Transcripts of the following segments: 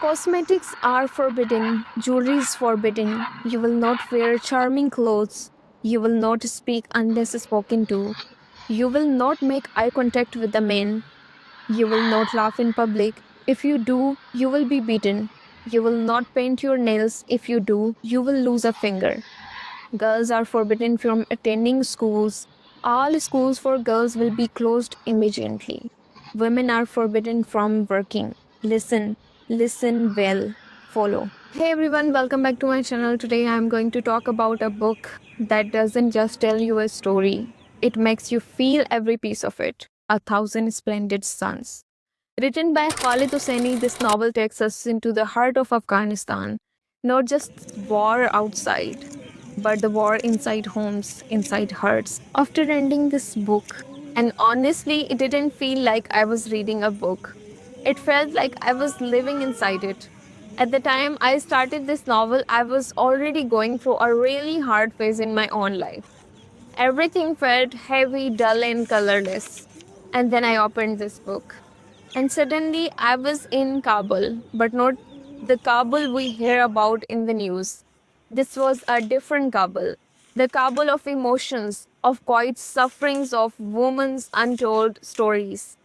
Cosmetics are forbidden, jewelry is forbidden. You will not wear charming clothes. You will not speak unless spoken to. You will not make eye contact with the men. You will not laugh in public. If you do, you will be beaten. You will not paint your nails. If you do, you will lose a finger. Girls are forbidden from attending schools. All schools for girls will be closed immediately. Women are forbidden from working. Listen, listen well, follow. Hey everyone, welcome back to my channel. Today I am going to talk about a book that doesn't just tell you a story, it makes you feel every piece of it. A Thousand Splendid Suns. Written by Khalid Hosseini, this novel takes us into the heart of Afghanistan. Not just war outside, but the war inside homes, inside hearts. After ending this book, and honestly, it didn't feel like I was reading a book. It felt like I was living inside it. At the time I started this novel, I was already going through a really hard phase in my own life. Everything felt heavy, dull, and colorless. And then I opened this book. And suddenly I was in Kabul, but not the Kabul we hear about in the news. This was a different Kabul. The Kabul of emotions, of quiet sufferings, of women's untold stories.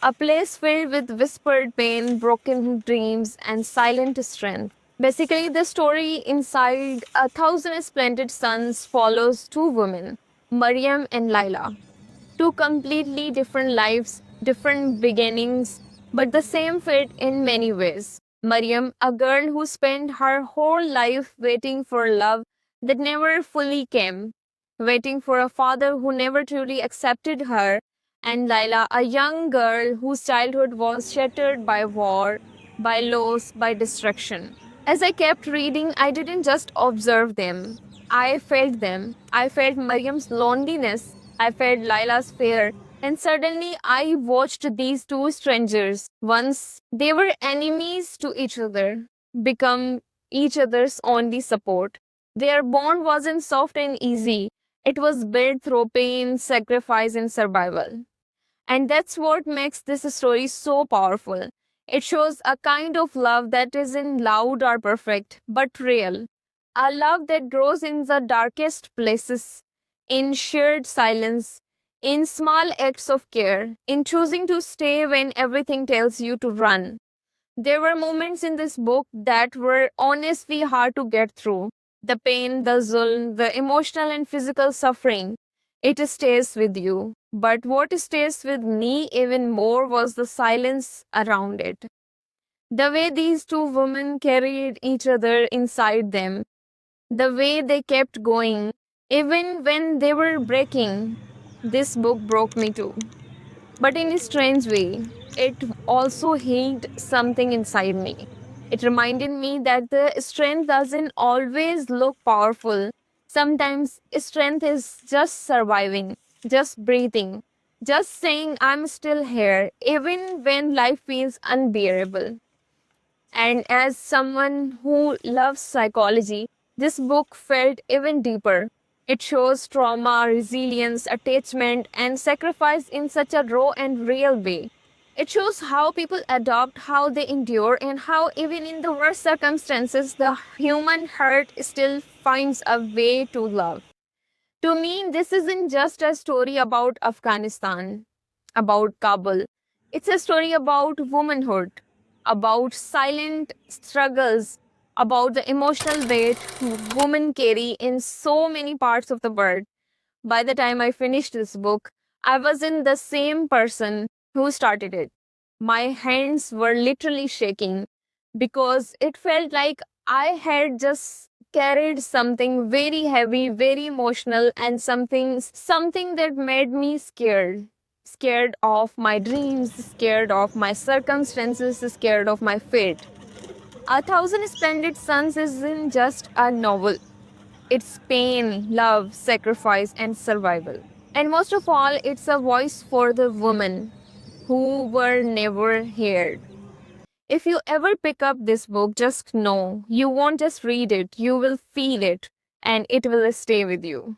A place filled with whispered pain, broken dreams, and silent strength. Basically, the story inside A Thousand Splendid Suns follows two women, Maryam and Laila. Two completely different lives, different beginnings, but the same fate in many ways. Maryam, a girl who spent her whole life waiting for love that never fully came, waiting for a father who never truly accepted her, and Laila, a young girl whose childhood was shattered by war, by loss, by destruction. As I kept reading, I didn't just observe them. I felt them. I felt Mariam's loneliness. I felt Laila's fear. And suddenly I watched these two strangers. Once they were enemies to each other, become each other's only support. Their bond wasn't soft and easy. It was built through pain, sacrifice, and survival. And that's what makes this story so powerful. It shows a kind of love that isn't loud or perfect, but real. A love that grows in the darkest places, in shared silence, in small acts of care, in choosing to stay when everything tells you to run. There were moments in this book that were honestly hard to get through. The pain, the zulm, the emotional and physical suffering. It stays with you. But what stays with me even more was the silence around it. The way these two women carried each other inside them. The way they kept going. Even when they were breaking. This book broke me too. But in a strange way, it also healed something inside me. It reminded me that the strength doesn't always look powerful. Sometimes strength is just surviving, just breathing, just saying, I'm still here, even when life feels unbearable. And as someone who loves psychology, this book felt even deeper. It shows trauma, resilience, attachment, and sacrifice in such a raw and real way. It shows how people adopt, how they endure, and how, even in the worst circumstances, the human heart still finds a way to love. To me, this isn't just a story about Afghanistan, about Kabul. It's a story about womanhood, about silent struggles, about the emotional weight women carry in so many parts of the world. By the time I finished this book, I wasn't the same person who started it. My hands were literally shaking because it felt like I had just carried something very heavy, very emotional, and something that made me scared. Scared of my dreams, scared of my circumstances, scared of my fate. A Thousand Splendid Suns isn't just a novel. It's pain, love, sacrifice, and survival. And most of all, it's a voice for the women who were never heard. If you ever pick up this book, just know you won't just read it, you will feel it, and it will stay with you.